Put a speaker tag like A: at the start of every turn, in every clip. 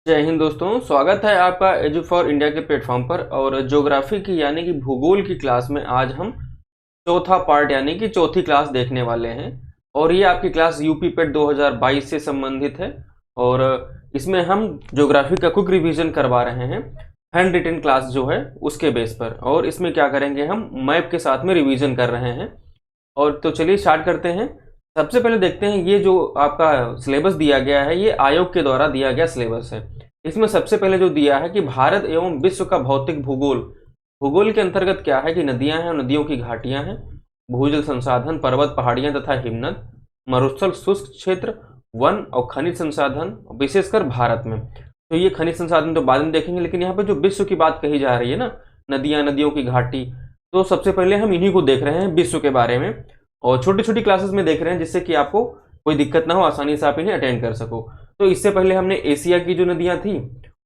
A: जय हिंद दोस्तों, स्वागत है आपका एजू फॉर इंडिया के प्लेटफॉर्म पर। और ज्योग्राफी की यानी कि भूगोल की क्लास में आज हम चौथा पार्ट यानी कि चौथी क्लास देखने वाले हैं। और ये आपकी क्लास यूपी पेट 2022 से संबंधित है और इसमें हम ज्योग्राफी का क्विक रिवीजन करवा रहे हैं हैंड रिटन क्लास जो है उसके बेस पर। और इसमें क्या करेंगे, हम मैप के साथ में रिवीजन कर रहे हैं। और तो चलिए स्टार्ट करते हैं। सबसे पहले देखते हैं ये जो आपका सिलेबस दिया गया है ये आयोग के द्वारा दिया गया सिलेबस है। इसमें सबसे पहले जो दिया है कि भारत एवं विश्व का भौतिक भूगोल। भूगोल के अंतर्गत क्या है कि नदियां हैं और नदियों की घाटियां हैं, भूजल संसाधन, पर्वत पहाड़ियां तथा हिमनद, मरुस्थल, शुष्क क्षेत्र, वन और खनिज संसाधन, विशेषकर भारत में। तो ये खनिज संसाधन तो बाद में देखेंगे, लेकिन यहाँ पे जो विश्व की बात कही जा रही है ना, नदियां, नदियों की घाटी, तो सबसे पहले हम इन्हीं को देख रहे हैं विश्व के बारे में। और छोटी छोटी क्लासेस में देख रहे हैं जिससे कि आपको कोई दिक्कत ना हो, आसानी से आप इन्हें अटेंड कर सको। तो इससे पहले हमने एशिया की जो नदियां थी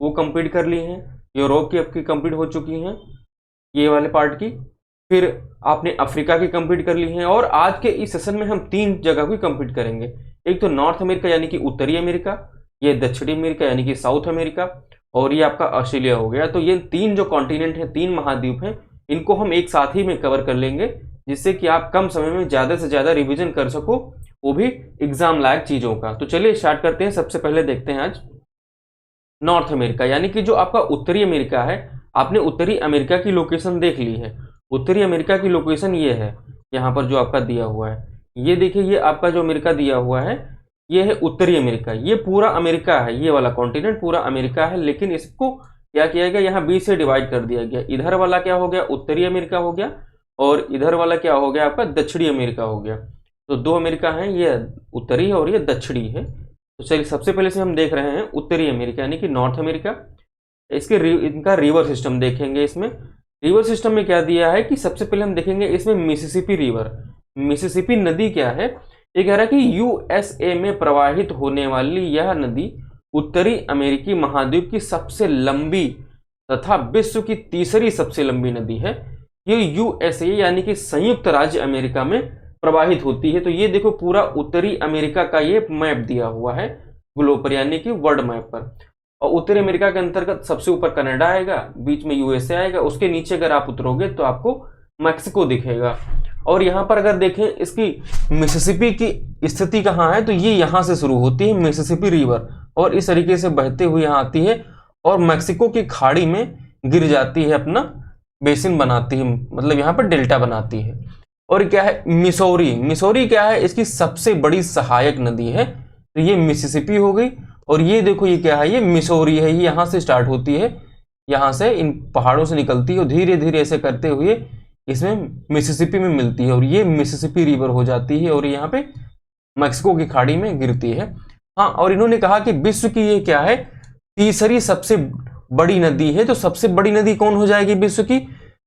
A: वो कंप्लीट कर ली हैं, यूरोप की आपकी कंप्लीट हो चुकी हैं ये वाले पार्ट की, फिर आपने अफ्रीका की कंप्लीट कर ली हैं। और आज के इस सेशन में हम 3 जगह की कंप्लीट करेंगे। एक तो नॉर्थ अमेरिका यानी कि उत्तरी अमेरिका, ये दक्षिणी अमेरिका यानी कि साउथ अमेरिका, और ये आपका ऑस्ट्रेलिया हो गया। तो ये 3 जो कॉन्टिनेंट हैं, 3 महाद्वीप हैं, इनको हम एक साथ ही में कवर कर लेंगे जिससे कि आप कम समय में ज्यादा से ज्यादा रिवीजन कर सको, वो भी एग्जाम लायक चीजों का। तो चलिए स्टार्ट करते हैं। सबसे पहले देखते हैं आज नॉर्थ अमेरिका यानी कि जो आपका उत्तरी अमेरिका है। आपने उत्तरी अमेरिका की लोकेशन देख ली है। उत्तरी अमेरिका की लोकेशन ये है, यहाँ पर जो आपका दिया हुआ है, ये देखिए, ये आपका जो अमेरिका दिया हुआ है ये है उत्तरी अमेरिका। ये पूरा अमेरिका है, ये वाला कॉन्टिनेंट पूरा अमेरिका है, लेकिन इसको क्या किया गया, यहाँ बीच से डिवाइड कर दिया गया। इधर वाला क्या हो गया, उत्तरी अमेरिका हो गया, और इधर वाला क्या हो गया आपका दक्षिणी अमेरिका हो गया। तो 2 अमेरिका हैं, ये उत्तरी है और ये दक्षिणी है। तो चलिए सबसे पहले से हम देख रहे हैं उत्तरी अमेरिका यानी कि नॉर्थ अमेरिका। इनका रिवर सिस्टम देखेंगे। इसमें रिवर सिस्टम में क्या दिया है कि सबसे पहले हम देखेंगे इसमें मिसिसिपी रिवर। मिसिसिपी नदी क्या है, ये कह रहा है कि यूएसए में प्रवाहित होने वाली यह नदी उत्तरी अमेरिकी महाद्वीप की सबसे लंबी तथा विश्व की तीसरी सबसे लंबी नदी है। ये यूएसए यानी कि संयुक्त राज्य अमेरिका में प्रवाहित होती है। तो ये देखो पूरा उत्तरी अमेरिका का ये मैप दिया हुआ है ग्लोब पर यानी कि वर्ल्ड मैप पर। और उत्तरी अमेरिका के अंतर्गत सबसे ऊपर कनाडा आएगा, बीच में यूएसए आएगा, उसके नीचे अगर आप उतरोगे तो आपको मैक्सिको दिखेगा। और यहाँ पर अगर देखें इसकी मिसिसिपी की स्थिति कहाँ है, तो ये यहाँ से शुरू होती है मिसिसिपी रिवर और इस तरीके से बहते हुए यहाँ आती है और मैक्सिको की खाड़ी में गिर जाती है, अपना बेसिन बनाती है, मतलब यहाँ पर डेल्टा बनाती है। और क्या है मिसौरी। मिसौरी क्या है, इसकी सबसे बड़ी सहायक नदी है। तो ये मिसिसिपी हो गई, और ये देखो ये क्या है, ये मिसौरी है। ये यहाँ से स्टार्ट होती है, यहाँ से इन पहाड़ों से निकलती है और धीरे धीरे ऐसे करते हुए इसमें मिसिसिपी में मिलती है और ये मिसिसिपी रिवर हो जाती है और यहाँ पे मैक्सिको की खाड़ी में गिरती है। हाँ, और इन्होंने कहा कि विश्व की ये क्या है, तीसरी सबसे बड़ी नदी है। तो सबसे बड़ी नदी कौन हो जाएगी विश्व की,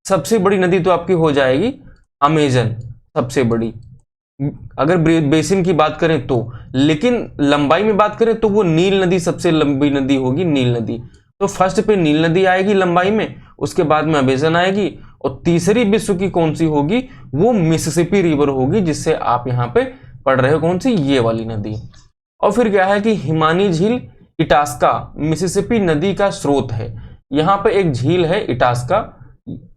A: सबसे बड़ी नदी तो आपकी हो जाएगी अमेजन, सबसे बड़ी अगर बेसिन की बात करें तो। लेकिन लंबाई में बात करें तो वो नील नदी सबसे लंबी नदी होगी, नील नदी। तो फर्स्ट पे नील नदी आएगी लंबाई में, उसके बाद में अमेजन आएगी, और तीसरी विश्व की कौन सी होगी, वो मिसिसिपी रिवर होगी, जिससे आप यहाँ पे पढ़ रहे हो कौन सी, ये वाली नदी। और फिर क्या है कि हिमानी झील इटास्का मिसिसिपी नदी का स्रोत है। यहाँ पे एक झील है इटास्का,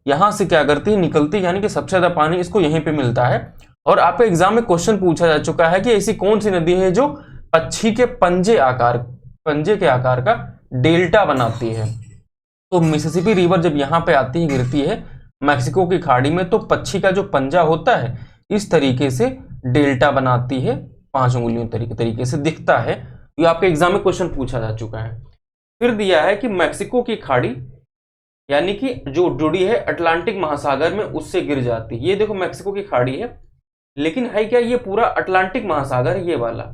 A: यहां से क्या करती है, निकलती है, यानी कि सबसे ज्यादा पानी इसको यहीं पे मिलता है। और आपके एग्जाम में क्वेश्चन पूछा जा चुका है कि ऐसी कौन सी नदी है जो पक्षी के पंजे के आकार का डेल्टा बनाती है। तो मिसिसिपी रिवर जब यहाँ पे आती है, गिरती है मैक्सिको की खाड़ी में, तो पक्षी का जो पंजा होता है इस तरीके से डेल्टा बनाती है, 5 उंगलियों तरीके से दिखता है। ये आपके एग्जाम में क्वेश्चन पूछा जा चुका है। फिर दिया है कि मैक्सिको की खाड़ी यानी कि जो जुड़ी है अटलांटिक महासागर में, उससे गिर जाती है। ये देखो मैक्सिको की खाड़ी है, लेकिन है क्या, ये पूरा अटलांटिक महासागर है ये वाला।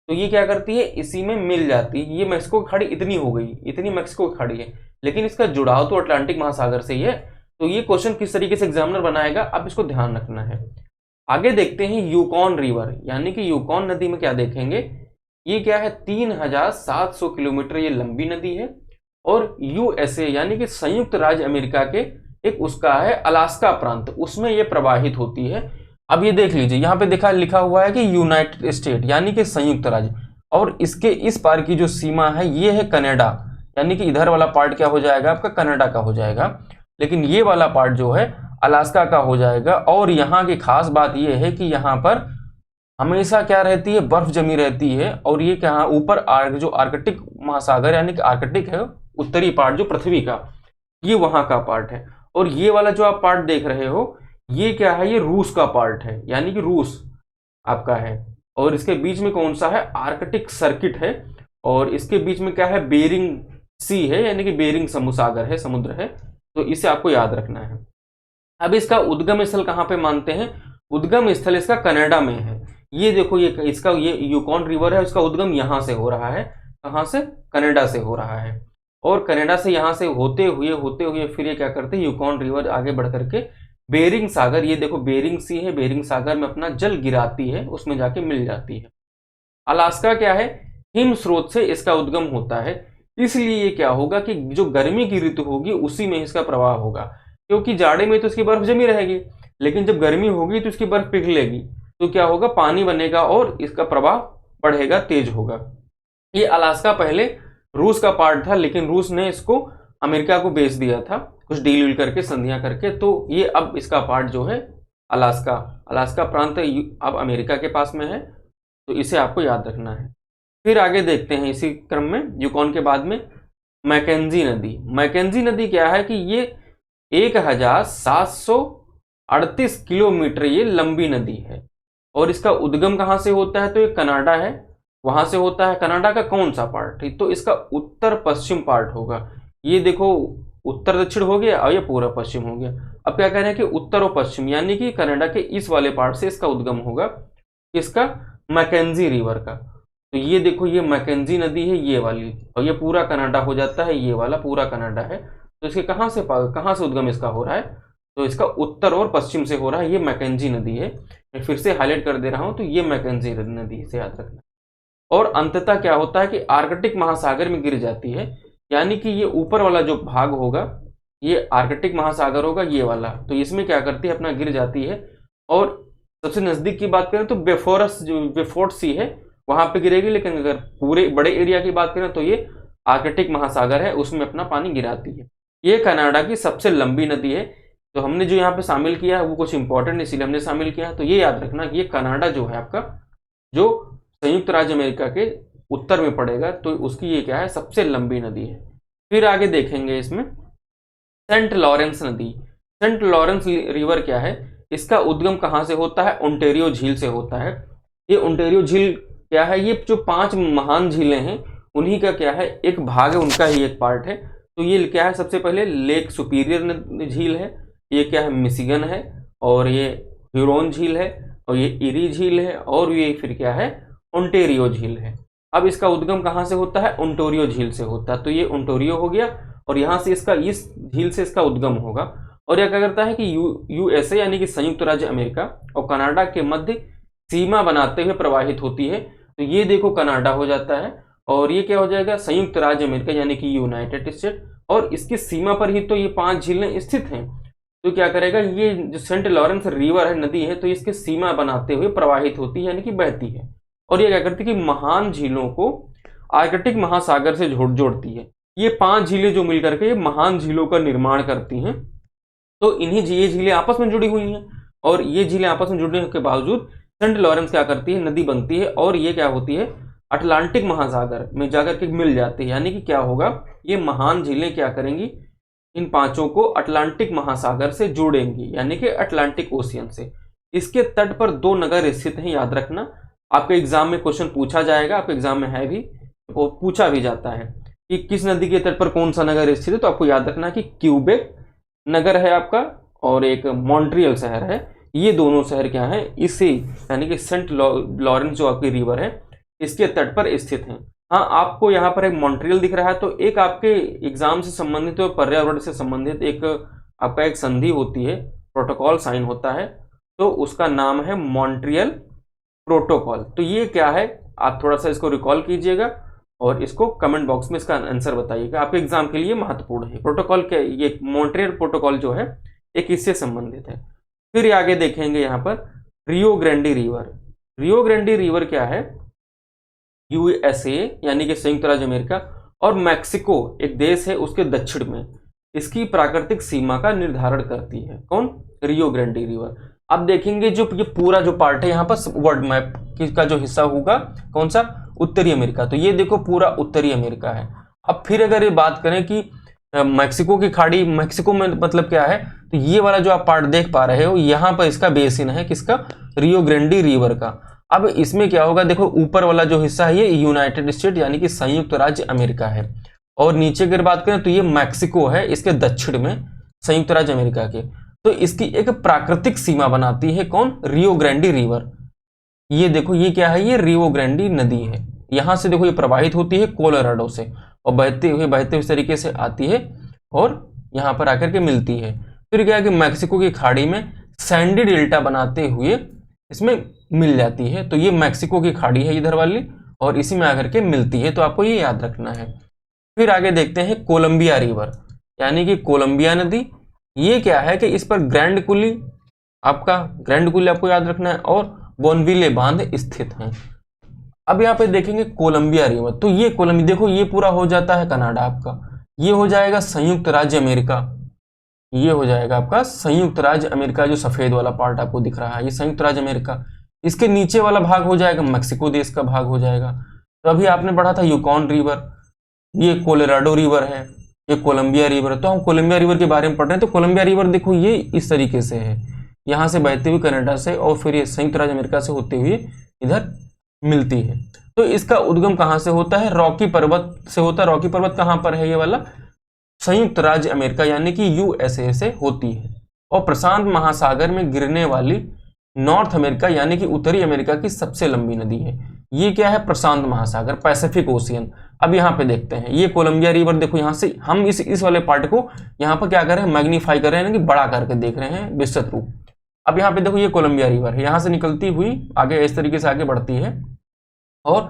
A: तो ये क्या करती है, इसी में मिल जाती है। ये मैक्सिको की खाड़ी इतनी हो गई, इतनी मैक्सिको की खाड़ी है, लेकिन इसका जुड़ाव तो अटलांटिक महासागर से ही है। तो ये क्वेश्चन किस तरीके से एग्जामिनर बनाएगा, अब इसको ध्यान रखना है। आगे देखते हैं यूकॉन रिवर यानी कि यूकॉन नदी में क्या देखेंगे, ये क्या है, 3700 किलोमीटर ये लंबी नदी है। और यूएसए यानी कि संयुक्त राज्य अमेरिका के एक उसका है अलास्का प्रांत, उसमें ये प्रवाहित होती है। अब ये देख लीजिए, यहाँ पे लिखा हुआ है कि यूनाइटेड स्टेट यानी कि संयुक्त राज्य, और इसके इस पार की जो सीमा है ये है कनाडा यानी कि इधर वाला पार्ट क्या हो जाएगा आपका, कनाडा का हो जाएगा, लेकिन ये वाला पार्ट जो है अलास्का का हो जाएगा। और यहाँ की खास बात ये है कि यहाँ पर हमेशा क्या रहती है, बर्फ जमी रहती है। और ये क्या ऊपर जो आर्कटिक महासागर यानी कि आर्कटिक है, उत्तरी पार्ट जो पृथ्वी का, ये वहां का पार्ट है। और ये वाला जो आप पार्ट देख रहे हो ये क्या है, ये रूस का पार्ट है, यानी कि रूस आपका है। और इसके बीच में कौन सा है, आर्कटिक सर्किट है। और इसके बीच में क्या है, बेरिंग सी है, यानी कि बेरिंग सागर है, समुद्र है। तो इसे आपको याद रखना है। अब इसका उद्गम स्थल कहाँ पे मानते हैं, उद्गम स्थल इसका कनाडा में है। ये देखो, ये इसका ये यूकॉन रिवर है, उसका उद्गम यहां से हो रहा है, कहां से, कनाडा से हो रहा है। और कनाडा से यहां से होते हुए फिर ये क्या करते हैं, यूकॉन रिवर आगे बढ़ करके बेरिंग सागर, ये देखो बेरिंग सी है, बेरिंग सागर में अपना जल गिराती है, उसमें जाके मिल जाती है। अलास्का क्या है, हिम स्रोत से इसका उद्गम होता है। इसलिए ये क्या होगा कि जो गर्मी की ऋतु होगी उसी में इसका प्रवाह होगा, क्योंकि जाड़े में तो इसकी बर्फ जमी रहेगी, लेकिन जब गर्मी होगी तो इसकी बर्फ पिघलेगी, तो क्या होगा, पानी बनेगा और इसका प्रवाह बढ़ेगा, तेज होगा। ये अलास्का पहले रूस का पार्ट था, लेकिन रूस ने इसको अमेरिका को बेच दिया था, कुछ डील वील करके, संधियां करके। तो ये अब इसका पार्ट जो है अलास्का प्रांत अब अमेरिका के पास में है। तो इसे आपको याद रखना है। फिर आगे देखते हैं इसी क्रम में, यूकॉन के बाद में मैकेंजी नदी। मैकेंजी नदी क्या है कि ये 1738 किलोमीटर ये लंबी नदी है। और इसका उद्गम कहां से होता है, तो ये कनाडा है, वहां से होता है। कनाडा का कौन सा पार्ट है, तो इसका उत्तर पश्चिम पार्ट होगा। ये देखो उत्तर दक्षिण हो गया और ये पूरा पश्चिम हो गया। अब क्या कह रहे हैं कि उत्तर और पश्चिम, यानी कि कनाडा के इस वाले पार्ट से इसका उद्गम होगा, इसका मैकेंजी रिवर का। तो ये देखो, ये मैकेंजी नदी है ये वाली, और ये पूरा कनाडा हो जाता है, ये वाला पूरा कनाडा है। तो इसके कहां से उद्गम इसका हो रहा है, तो इसका उत्तर और पश्चिम से हो रहा है, ये मैकेंजी नदी है। मैं फिर से हाईलाइट कर दे रहा हूं, तो ये मैकेंजी नदी से याद रखना। और अंततः क्या होता है कि आर्कटिक महासागर में गिर जाती है, यानी कि ये ऊपर वाला जो भाग होगा ये आर्कटिक महासागर होगा, ये वाला। तो इसमें क्या करती है, अपना गिर जाती है। और सबसे नजदीक की बात करें तो बेफोर्ट सी है, वहां पे गिरेगी। लेकिन अगर पूरे बड़े एरिया की बात करें तो ये आर्कटिक महासागर है, उसमें अपना पानी गिराती है। ये कनाडा की सबसे लंबी नदी है। तो हमने जो यहाँ पे शामिल किया है वो कुछ इंपॉर्टेंट इसीलिए हमने शामिल किया है। तो ये याद रखना कि ये कनाडा जो है आपका, जो संयुक्त राज्य अमेरिका के उत्तर में पड़ेगा, तो उसकी ये क्या है, सबसे लंबी नदी है। फिर आगे देखेंगे इसमें सेंट लॉरेंस नदी। सेंट लॉरेंस रिवर क्या है, इसका उद्गम कहां से होता है, ओंटारियो झील से होता है। ये ओंटारियो झील क्या है, ये जो 5 महान झीलें हैं उन्हीं का क्या है, एक भाग है, उनका ही एक पार्ट है। तो ये क्या है, सबसे पहले लेक सुपीरियर झील है, ये क्या है, मिशिगन है। और ये ह्यूरोन झील है, और ये इरी झील है, और ये फिर क्या है, ओंटारियो झील है। अब इसका उद्गम कहां से होता है, ओंटारियो झील से होता है। तो ये ओंटारियो हो गया, और यहां से इसका, इस झील से इसका उद्गम होगा। और यह क्या करता है कि यूएसए यानी कि संयुक्त राज्य अमेरिका और कनाडा के मध्य सीमा बनाते हुए प्रवाहित होती है। तो ये देखो कनाडा हो जाता है, और ये क्या हो जाएगा, संयुक्त राज्य अमेरिका यानी कि यूनाइटेड स्टेट। और इसकी सीमा पर ही तो ये 5 झीलें स्थित हैं। तो क्या करेगा, ये जो सेंट लॉरेंस रिवर है, नदी है, तो इसकी सीमा बनाते हुए प्रवाहित होती है, यानी कि बहती है। और ये क्या करती है कि महान झीलों को आर्कटिक महासागर से जोड़ती है। ये 5 झीलें जो मिलकर के महान झीलों का निर्माण करती हैं। तो ये झीलें आपस में जुड़ी हुई हैं, और ये झीलें आपस में जुड़ने के बावजूद सेंट लॉरेंस क्या करती है, नदी बनती है। और ये क्या होती है, अटलांटिक महासागर में जाकर के मिल जाती है। यानी कि क्या होगा, ये महान झीलें क्या करेंगी, इन 5 को अटलांटिक महासागर से जोड़ेंगी, यानी कि अटलांटिक ओशियन से। इसके तट पर 2 नगर स्थित हैं, याद रखना। आपके एग्जाम में क्वेश्चन पूछा जाएगा, आपके एग्जाम में है भी, वो पूछा भी जाता है कि किस नदी के तट पर कौन सा नगर स्थित है। तो आपको याद रखना कि क्यूबेक नगर है आपका, और एक मॉन्ट्रियल शहर है। ये दोनों शहर क्या है, इसी यानी कि सेंट लॉरेंस जो आपकी रिवर है, इसके तट पर स्थित हैं। हाँ, आपको यहाँ पर एक मॉन्ट्रियल दिख रहा है, तो एक आपके एग्जाम से संबंधित और पर्यावरण से संबंधित एक आपका एक संधि होती है, प्रोटोकॉल साइन होता है, तो उसका नाम है मॉन्ट्रियल प्रोटोकॉल। तो ये क्या है, आप थोड़ा सा इसको रिकॉल कीजिएगा और इसको कमेंट बॉक्स में इसका आंसर बताइएगा, आपके एग्जाम के लिए महत्वपूर्ण है। प्रोटोकॉल के ये मॉन्ट्रियल प्रोटोकॉल जो है एक इससे संबंधित है। फिर आगे देखेंगे यहाँ पर Rio Grande river. Rio Grande river क्या है, यूएसए यानी कि संयुक्त राज्य अमेरिका और मैक्सिको एक देश है उसके दक्षिण में इसकी प्राकृतिक सीमा का निर्धारण करती है। कौन? Rio Grande river. अब देखेंगे जो ये पूरा जो पार्ट है यहाँ पर वर्ल्ड मैप का जो हिस्सा होगा कौन सा? उत्तरी अमेरिका। तो ये देखो पूरा उत्तरी अमेरिका है। अब फिर अगर ये बात करें कि मैक्सिको की खाड़ी, मैक्सिको में मतलब क्या है, तो ये वाला जो आप पार्ट देख पा रहे हो यहाँ पर इसका बेसिन है किसका? रियो ग्रांडे रिवर का। अब इसमें क्या होगा, देखो ऊपर वाला जो हिस्सा है ये यूनाइटेड स्टेट यानी कि संयुक्त राज्य अमेरिका है, और नीचे अगर बात करें तो ये मैक्सिको है इसके दक्षिण में संयुक्त राज्य अमेरिका के। तो इसकी एक प्राकृतिक सीमा बनाती है कौन? Rio Grande river. ये देखो ये क्या है? ये रियो ग्रांडे नदी है। यहां से देखो ये प्रवाहित होती है कोलोराडो से और बहते हुए इस तरीके से आती है और यहां पर आकर के मिलती है। फिर क्या है कि मैक्सिको की खाड़ी में सैंडी डेल्टा बनाते हुए इसमें मिल जाती है। तो ये मैक्सिको की खाड़ी है इधर वाली, और इसी में आकर के मिलती है। तो आपको ये याद रखना है। फिर आगे देखते हैं कोलंबिया रिवर यानी कि कोलंबिया नदी। ये क्या है कि इस पर ग्रैंड कुली आपको याद रखना है और बोनविले बांध स्थित हैं। अब यहाँ पे देखेंगे कोलंबिया रिवर। तो ये कोलंबिया देखो ये पूरा हो जाता है कनाडा आपका, ये हो जाएगा संयुक्त राज्य अमेरिका, ये हो जाएगा आपका संयुक्त राज्य अमेरिका। जो सफेद वाला पार्ट आपको दिख रहा है ये संयुक्त राज्य अमेरिका। इसके नीचे वाला भाग हो जाएगा मैक्सिको देश का भाग हो जाएगा। तो अभी आपने पढ़ा था यूकॉन रिवर, ये कोलोराडो रिवर है, ये कोलंबिया रिवर। तो हम कोलंबिया रिवर के बारे में पढ़ रहे हैं। तो कोलंबिया रिवर देखो ये इस तरीके से है, यहाँ से बहते हुए कनाडा से और फिर ये संयुक्त राज्य अमेरिका से होते हुए इधर मिलती है। तो इसका उद्गम कहाँ से होता है? रॉकी पर्वत से होता है। रॉकी पर्वत कहाँ पर है? ये वाला संयुक्त राज्य अमेरिका यानी कि यूएसए से होती है। और प्रशांत महासागर में गिरने वाली नॉर्थ अमेरिका यानी कि उत्तरी अमेरिका की सबसे लंबी नदी है। ये क्या है? प्रशांत महासागर, पैसिफिक ओशियन। अब यहाँ पे देखते हैं ये कोलंबिया रिवर। देखो यहाँ से हम इस वाले पार्ट को यहाँ पर क्या कर रहे हैं? मैग्नीफाई कर रहे हैं, कि बड़ा करके देख रहे हैं विस्तृत रूप। अब यहाँ पे देखो ये कोलंबिया रिवर है, यहाँ से निकलती हुई आगे इस तरीके से आगे बढ़ती है और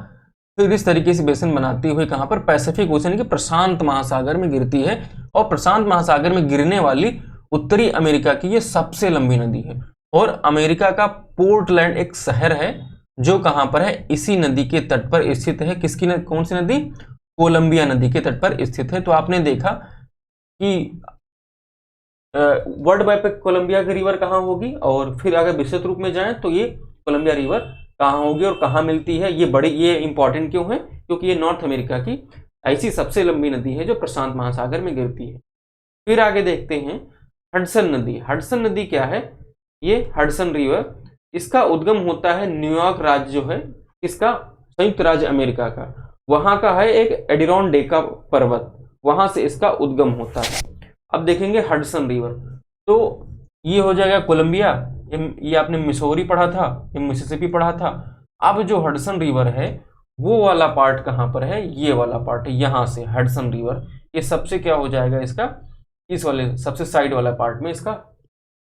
A: फिर इस तरीके से बेसिन बनाती हुई कहाँ पर? पैसिफिक ओशियन के प्रशांत महासागर में गिरती है। और प्रशांत महासागर में गिरने वाली उत्तरी अमेरिका की ये सबसे लंबी नदी है। और अमेरिका का पोर्टलैंड एक शहर है जो कहां पर है? इसी नदी के तट पर स्थित है। किसकी नदी? कौन सी नदी? कोलंबिया नदी के तट पर स्थित है। तो आपने देखा कि वर्ल्ड मैप पे कोलंबिया की रिवर कहाँ होगी, और फिर अगर विस्तृत रूप में जाएं तो ये कोलंबिया रिवर कहाँ होगी और कहाँ मिलती है। ये इंपॉर्टेंट क्यों है? क्योंकि ये नॉर्थ अमेरिका की ऐसी सबसे लंबी नदी है जो प्रशांत महासागर में गिरती है। फिर आगे देखते हैं हडसन नदी। हडसन नदी क्या है? ये हडसन रिवर, इसका उद्गम होता है न्यूयॉर्क राज्य जो है इसका संयुक्त राज्य अमेरिका का, वहां का है एक एडिरोनडेका पर्वत, वहां से इसका उद्गम होता है। अब देखेंगे हडसन रिवर। तो ये हो जाएगा कोलंबिया, ये आपने मिसौरी पढ़ा था, ये मिसिसिपी पढ़ा था। अब जो हडसन रिवर है वो वाला पार्ट कहाँ पर है? ये वाला पार्ट है, यहाँ से हडसन रिवर ये सबसे क्या हो जाएगा इसका? इस वाले सबसे साइड वाला पार्ट में इसका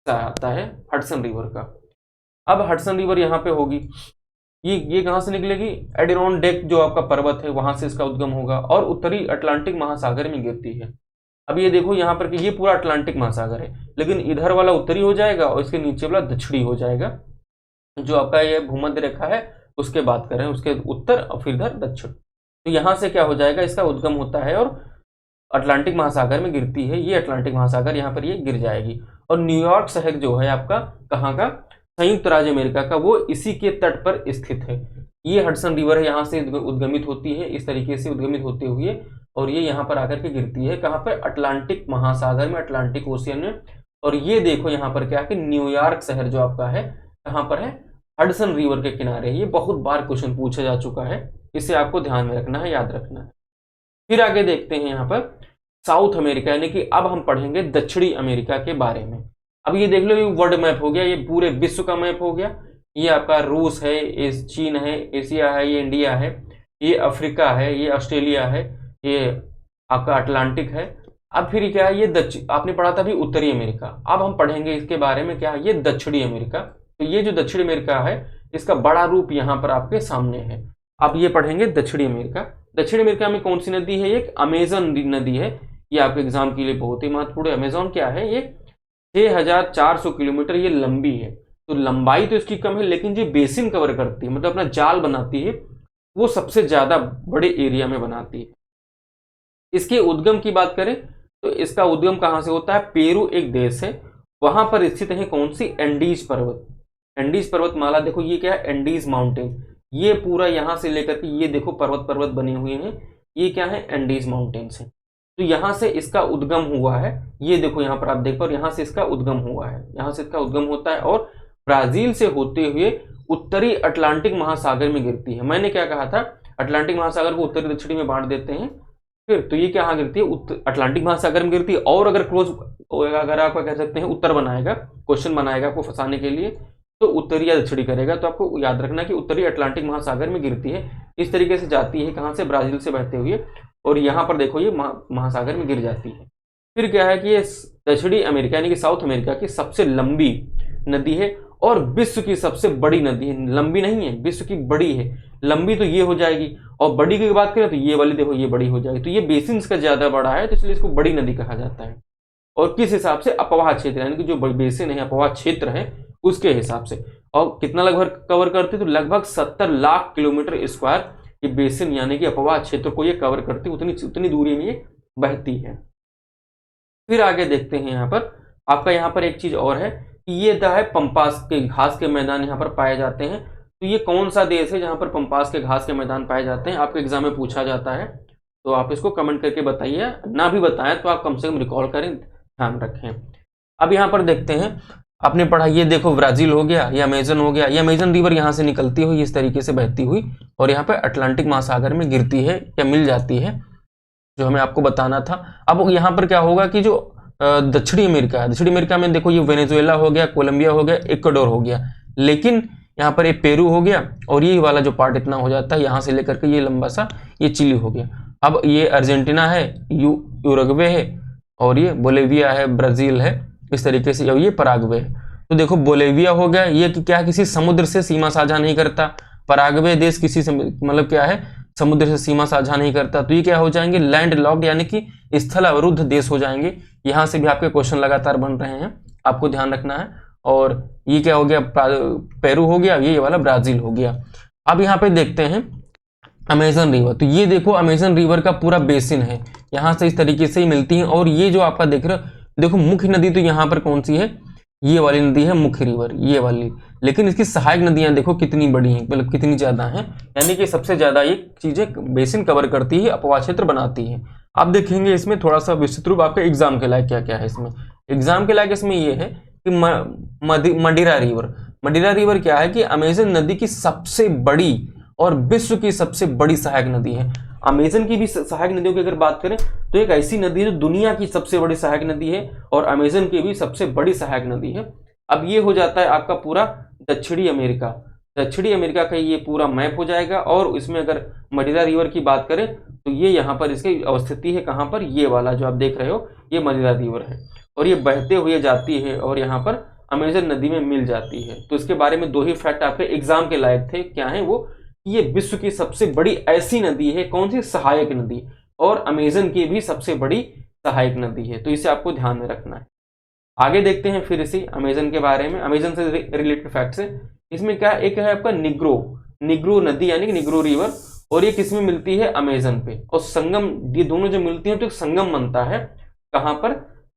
A: आता है हडसन रिवर का। अब हडसन रिवर यहाँ पे होगी, ये कहाँ से निकलेगी? एडिरोनडेक जो आपका पर्वत है वहां से इसका उद्गम होगा और उत्तरी अटलांटिक महासागर में गिरती है। अब ये देखो यहाँ पर कि ये पूरा अटलांटिक महासागर है, लेकिन इधर वाला उत्तरी हो जाएगा और इसके नीचे वाला दक्षिणी हो जाएगा। जो आपका ये भूमध्य रेखा है उसके बात कर रहे हैं, उसके उत्तर और फिर इधर दक्षिण। तो यहाँ से क्या हो जाएगा? इसका उद्गम होता है और अटलांटिक महासागर में गिरती है। ये अटलांटिक महासागर यहाँ पर ये गिर जाएगी। और न्यूयॉर्क शहर जो है आपका कहाँ का? संयुक्त राज्य अमेरिका का, वो इसी के तट पर स्थित है। ये हडसन रिवर है, यहाँ से उद्गमित होती है, इस तरीके से उद्गमित होते हुए और ये यहाँ पर आकर के गिरती है कहाँ पर? अटलांटिक महासागर में, अटलांटिक ओशियन में। और ये देखो यहाँ पर क्या है कि न्यूयॉर्क शहर जो आपका है कहाँ पर है? हडसन रिवर के किनारे। ये बहुत बार क्वेश्चन पूछा जा चुका है, इसे आपको ध्यान में रखना है, याद रखना है। फिर आगे देखते हैं यहाँ पर साउथ अमेरिका, यानी कि अब हम पढ़ेंगे दक्षिणी अमेरिका के बारे में। अब ये देख लो ये वर्ल्ड मैप हो गया, ये पूरे विश्व का मैप हो गया। ये आपका रूस है, ये चीन है, एशिया है, ये इंडिया है, ये अफ्रीका है, ये ऑस्ट्रेलिया है, ये आपका अटलांटिक है। अब फिर क्या है? ये दक्षिण आपने पढ़ा था अभी उत्तरी अमेरिका। अब हम पढ़ेंगे इसके बारे में क्या है? ये दक्षिणी अमेरिका। तो ये जो दक्षिण अमेरिका है इसका बड़ा रूप यहाँ पर आपके सामने है। अब ये पढ़ेंगे दक्षिणी अमेरिका। दक्षिण अमेरिका में कौन सी नदी है? एक अमेजन नदी है। ये आपके एग्जाम के लिए बहुत ही महत्वपूर्ण है। अमेजन क्या है? ये 6400 किलोमीटर ये लंबी है। तो लंबाई तो इसकी कम है, लेकिन जो बेसिन कवर करती है, मतलब अपना जाल बनाती है, वो सबसे ज्यादा बड़े एरिया में बनाती है। इसके उद्गम की बात करें तो इसका उद्गम कहाँ से होता है, पेरू एक देश है, वहां पर स्थित है कौन सी, एंडीज पर्वत। एंडीज पर्वतमाला, देखो ये क्या है, एंडीज माउंटेन, ये पूरा यहां से लेकर के ये देखो पर्वत पर्वत बने हुए हैं, ये क्या है, एंडीज माउंटेन्स है। तो यहां से इसका उद्गम हुआ है, ये देखो यहां पर आप देख पाओ, यहां से इसका उद्गम हुआ है, यहां से इसका उद्गम होता है और ब्राजील से होते हुए उत्तरी अटलांटिक महासागर में गिरती है। मैंने क्या कहा था, अटलांटिक महासागर को उत्तरी दक्षिणी में बांट देते हैं, फिर तो ये कहाँ गिरती है, अटलांटिक महासागर में गिरती है। और अगर क्लोज, अगर आप कह सकते हैं उत्तर बनाएगा, क्वेश्चन बनाएगा आपको फंसाने के लिए, तो उत्तरी या दक्षिणी करेगा, तो आपको याद रखना कि उत्तरी अटलांटिक महासागर में गिरती है। इस तरीके से जाती है, कहाँ से, ब्राजील से बहते हुए, और यहाँ पर देखो ये महासागर में गिर जाती है। फिर क्या है कि ये दक्षिणी अमेरिका यानी कि साउथ अमेरिका की सबसे लंबी नदी है और विश्व की सबसे बड़ी नदी है। लंबी नहीं है, विश्व की बड़ी है, लंबी तो ये हो जाएगी, और बड़ी की बात करें तो ये वाली देखो ये बड़ी हो जाएगी। तो ये बेसिन का ज्यादा बड़ा है, तो इसलिए इसको बड़ी नदी कहा जाता है। और किस हिसाब से, अपवाह क्षेत्र यानी कि जो बेसिन है, अपवाह क्षेत्र है, उसके हिसाब से। और कितना लगभग कवर करती है, तो लगभग 70 लाख किलोमीटर स्क्वायर ये बेसिन यानी कि अपवाह क्षेत्र को ये कवर करती है, उतनी दूरी में ये बहती है। फिर आगे देखते हैं, यहाँ पर आपका यहाँ पर एक चीज और है कि ये है पंपास के घास के मैदान यहाँ पर पाए जाते हैं। तो ये कौन सा देश है जहां पर पंपास के घास के मैदान पाए जाते हैं, आपके एग्जाम में पूछा जाता है, तो आप इसको कमेंट करके बताइए, ना भी बताएं तो आप कम से कम रिकॉल करें, ध्यान रखें। अब यहाँ पर देखते हैं, आपने पढ़ा, ये देखो ब्राजील हो गया, ये अमेजन हो गया, ये अमेजन रिवर यहाँ से निकलती हुई इस तरीके से बहती हुई और यहाँ पर अटलांटिक महासागर में गिरती है या मिल जाती है, जो हमें आपको बताना था। अब यहाँ पर क्या होगा कि जो दक्षिणी अमेरिका है, दक्षिणी अमेरिका में देखो ये वेनेजुएला हो गया, कोलंबिया हो गया, इक्वाडोर हो गया, लेकिन यहाँ पर ये पेरू हो गया और ये वाला जो पार्ट इतना हो जाता है यहाँ से लेकर के ये लंबा सा ये चिली हो गया। अब ये अर्जेंटीना है, यूरुग्वे है, और ये बोलेविया है, ब्राजील है, इस तरीके से, और ये पराग्वे है। तो देखो बोलेविया हो गया, ये क्या किसी समुद्र से सीमा साझा नहीं करता, पराग्वे देश किसी मतलब क्या है, समुद्र से सीमा साझा नहीं करता, तो ये क्या हो जाएंगे, लैंड लॉक्ड यानी कि स्थल अवरुद्ध देश हो जाएंगे। यहाँ से भी आपके क्वेश्चन लगातार बन रहे हैं, आपको ध्यान रखना है। और ये क्या हो गया, पेरू हो गया, ये वाला ब्राजील हो गया। अब यहाँ पे देखते हैं अमेजन रिवर, तो ये देखो अमेजन रिवर का पूरा बेसिन है, यहाँ से इस तरीके से ही मिलती है। और ये जो आपका देख रहे हो, देखो मुख्य नदी तो यहाँ पर कौन सी है, ये वाली नदी है मुख्य रिवर, ये वाली, लेकिन इसकी सहायक नदियां देखो कितनी बड़ी हैं, मतलब कितनी ज्यादा हैं, यानी कि सबसे ज्यादा ये चीजें बेसिन कवर करती है, अपवाह क्षेत्र बनाती है। आप देखेंगे इसमें थोड़ा सा विस्तृत रूप आपके एग्जाम के लायक क्या क्या है इसमें। एग्जाम के लायक इसमें ये है कि मदिरा रिवर, मदिरा रिवर क्या है कि अमेजन नदी की सबसे बड़ी और विश्व की सबसे बड़ी सहायक नदी है। अमेजन की भी सहायक नदियों की अगर बात करें तो एक ऐसी नदी है जो दुनिया की सबसे बड़ी सहायक नदी है और अमेजन की भी सबसे बड़ी सहायक नदी है। अब ये हो जाता है आपका पूरा दक्षिणी अमेरिका, दक्षिणी अमेरिका का ये पूरा मैप हो जाएगा। और इसमें अगर मदिरा रिवर की बात करें तो ये यहाँ पर इसकी अवस्थिति है, कहाँ पर, ये वाला जो आप देख रहे हो ये मदिरा रिवर है और ये बहते हुए जाती है और यहाँ पर अमेजन नदी में मिल जाती है। तो इसके बारे में दो ही फैक्ट आपके एग्जाम के लायक थे, क्या है वो, ये विश्व की सबसे बड़ी ऐसी नदी है, कौन सी, सहायक नदी, और अमेजन की भी सबसे बड़ी सहायक नदी है। तो इसे आपको ध्यान में रखना है। आगे देखते हैं फिर इसी अमेजन के बारे में, अमेजन से रिलेटेड फैक्ट्स है। इसमें क्या एक है आपका निग्रो नदी यानी कि निग्रो रिवर, और ये किसमें मिलती है, अमेजन पे, और संगम, ये दोनों जब मिलती हैं तो एक संगम बनता है, कहां पर,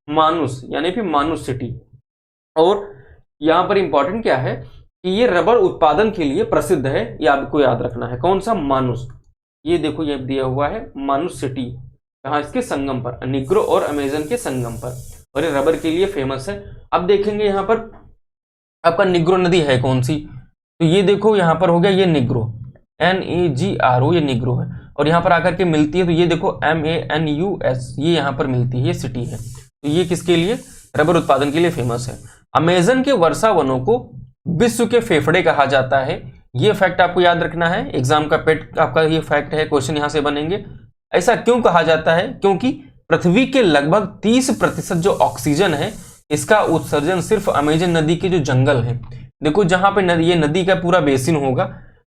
A: मानुस यानी फिर मानुस सिटी। और यहां पर इंपॉर्टेंट क्या है कि ये रबर उत्पादन के लिए प्रसिद्ध है, ये आपको याद रखना है, कौन सा, मानुस। ये देखो ये दिया हुआ है मानुस सिटी, कहाँ, इसके संगम पर, निग्रो और अमेजन के संगम पर, और ये रबर के लिए फेमस है। अब देखेंगे यहाँ पर आपका निग्रो नदी है कौन सी, तो ये देखो यहाँ पर हो गया ये निग्रो, NEGRO, ये निग्रो है, और यहाँ पर आकर के मिलती है, तो ये देखो MANUS, ये यहाँ पर मिलती है, ये सिटी है। तो ये किसके लिए, रबर उत्पादन के लिए फेमस है। अमेजन के वर्षा वनों को विश्व के फेफड़े कहा जाता है, ये फैक्ट आपको याद रखना है, एग्जाम का पेट आपका ये फैक्ट है, क्वेश्चन यहां से बनेंगे। ऐसा क्यों कहा जाता है, क्योंकि पृथ्वी के लगभग 30% जो ऑक्सीजन है इसका उत्सर्जन सिर्फ अमेजन नदी के जो जंगल है, देखो जहां पे ये नदी का पूरा बेसिन होगा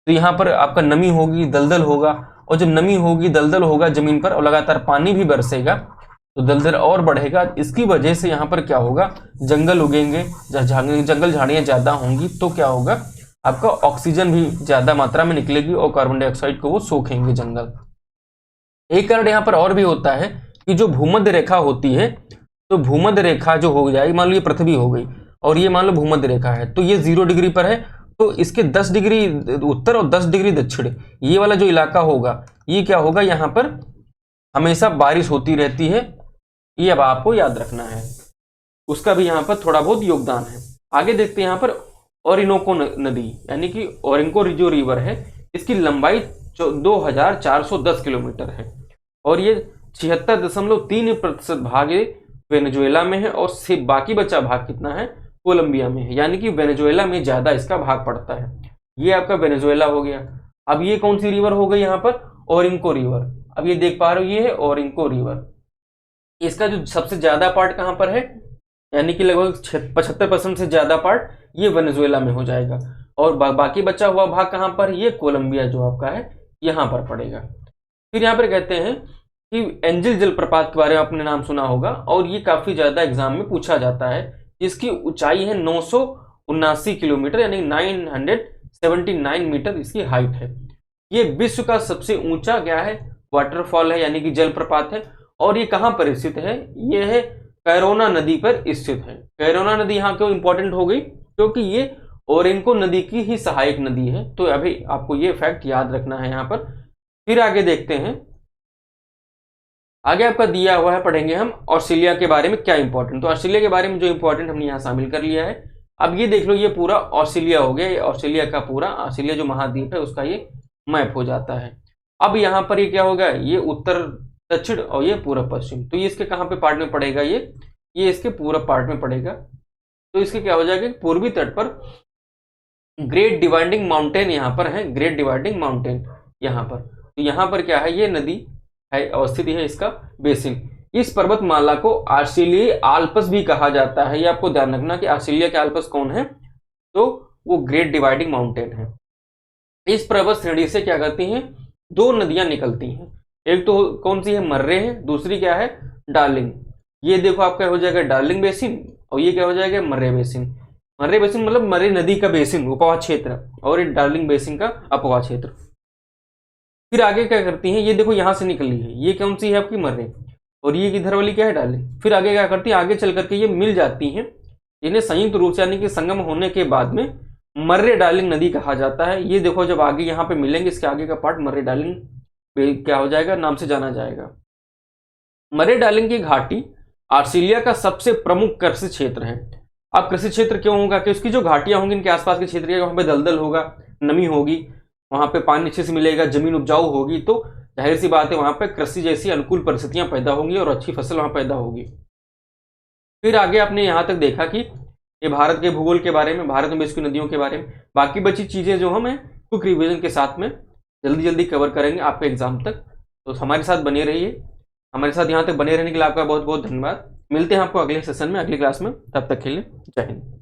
A: तो यहाँ पर आपका नमी होगी, दलदल होगा, और जब नमी होगी, दलदल होगा जमीन पर, और लगातार पानी भी बरसेगा तो दलदल और बढ़ेगा। इसकी वजह से यहाँ पर क्या होगा, जंगल उगेंगे, जंगल झाड़ियां ज्यादा होंगी, तो क्या होगा, आपका ऑक्सीजन भी ज्यादा मात्रा में निकलेगी और कार्बन डाइऑक्साइड को वो सोखेंगे जंगल। एक कारण यहाँ पर और भी होता है कि जो भूमध्य रेखा होती है, तो भूमध्य रेखा जो हो जाएगी, मान लो ये पृथ्वी हो गई और ये मान लो भूमध्य रेखा है, तो ये 0 डिग्री पर है, तो इसके 10 डिग्री उत्तर और 10 डिग्री दक्षिण, ये वाला जो इलाका होगा, ये क्या होगा, यहाँ पर हमेशा बारिश होती रहती है। ये अब आपको याद रखना है, उसका भी यहाँ पर थोड़ा बहुत योगदान है। आगे देखते हैं यहाँ पर ओरिनोको नदी, यानी कि ओरिंको जो रिवर है, इसकी लंबाई 2410 किलोमीटर है और ये 76.3% भाग वेनेजुएला में है और सिर्फ बाकी बचा भाग कितना है, कोलंबिया में है, यानी कि वेनेजुएला में ज्यादा इसका भाग पड़ता है। ये आपका वेनेजुएला हो गया। अब ये कौन सी रिवर हो गई यहाँ पर, ओरिंको रिवर। अब ये देख पा रहे हो, ये है ओरिंको रिवर। इसका जो सबसे ज्यादा पार्ट कहां पर है, यानी कि लगभग 75% से ज्यादा पार्ट ये वेनेजुएला में हो जाएगा और बाकी बचा हुआ भाग कहां पर, ये कोलंबिया जो आपका है यहां पर पड़ेगा। फिर यहां पर कहते हैं कि एंजल जलप्रपात के बारे में आपने नाम सुना होगा और ये काफी ज्यादा एग्जाम में पूछा जाता है। इसकी ऊंचाई है 979 किलोमीटर, यानी 979 मीटर इसकी हाइट है। ये विश्व का सबसे ऊंचा क्या है, वाटरफॉल है, यानी कि जलप्रपात है। और ये कहां पर स्थित है, ये है कैरोना नदी पर स्थित है। कैरोना नदी यहाँ क्यों इंपॉर्टेंट हो गई, क्योंकि ये ओरिंको नदी की ही सहायक नदी है। तो अभी आपको ये फैक्ट याद रखना है यहाँ पर। फिर आगे देखते हैं, आगे आपका दिया हुआ है, पढ़ेंगे हम ऑस्ट्रेलिया के बारे में क्या इंपॉर्टेंट। तो ऑस्ट्रेलिया के बारे में जो इंपॉर्टेंट हमने यहाँ शामिल कर लिया है। अब ये देख लो, ये पूरा ऑस्ट्रेलिया हो गया, ये ऑस्ट्रेलिया का पूरा, ऑस्ट्रेलिया जो महाद्वीप है उसका ये मैप हो जाता है। अब यहाँ पर ये क्या होगा, ये उत्तर दक्षिण और ये पूर्व पश्चिम। तो ये इसके कहाँ पे पार्ट में पड़ेगा, ये इसके पूर्व पार्ट में पड़ेगा। तो इसके क्या हो जाएगा, पूर्वी तट पर ग्रेट डिवाइडिंग माउंटेन यहाँ पर है, ग्रेट डिवाइडिंग माउंटेन यहाँ पर। तो यहाँ पर क्या है, ये नदी है और स्थिति है इसका बेसिन। इस पर्वतमाला को ऑस्ट्रेलियाई आल्प्स भी कहा जाता है। ये आपको ध्यान रखना कि ऑस्ट्रेलिया के आल्प्स कौन है, तो वो ग्रेट डिवाइडिंग माउंटेन है। इस पर्वत श्रेणी से क्या करती हैं, दो नदियां निकलती हैं। एक तो कौन सी है, मर्रे है, दूसरी क्या है, डार्लिंग। ये देखो आपका हो जाएगा डार्लिंग बेसिन और ये क्या हो जाएगा, मर्रे बेसिन। मर्रे बेसिन मतलब मर्रे नदी का बेसिन, उपवा क्षेत्र, और ये डार्लिंग बेसिन का अपवा क्षेत्र। फिर आगे क्या करती हैं, ये देखो यहां से निकली है, ये कौन सी है आपकी, मर्रे, और ये इधर वाली क्या है, डार्लिंग। फिर आगे क्या करती है, आगे चल करके ये मिल जाती हैं, इन्हें संयुक्त रूप से यानी कि संगम होने के बाद में मर्रे डार्लिंग नदी कहा जाता है। ये देखो जब आगे यहाँ पे मिलेंगे, इसके आगे का पार्ट मर्रे डार्लिंग क्या हो जाएगा, नाम से जाना जाएगा। मर्रे डार्लिंग की घाटी ऑस्ट्रेलिया का सबसे प्रमुख कृषि क्षेत्र है। अब कृषि क्षेत्र क्यों होगा, कि उसकी जो घाटियां होंगी इनके आसपास के क्षेत्र, वहां पे दलदल होगा, नमी होगी, वहां पे पानी अच्छे से मिलेगा, जमीन उपजाऊ होगी, तो जाहिर सी बात है वहां पे कृषि जैसी अनुकूल परिस्थितियां पैदा होंगी और अच्छी फसल वहां पैदा होगी। फिर आगे आपने यहां तक देखा कि ये भारत के भूगोल के बारे में, भारत में इसकी नदियों के बारे में। बाकी बची चीजें जो हम क्विक रिवीजन के साथ में जल्दी जल्दी कवर करेंगे आपके एग्जाम तक। तो हमारे साथ बने रहिए, हमारे साथ यहाँ तक बने रहने के लिए आपका बहुत बहुत धन्यवाद। मिलते हैं आपको अगले सेशन में, अगली क्लास में, तब तक के लिए जय हिंद।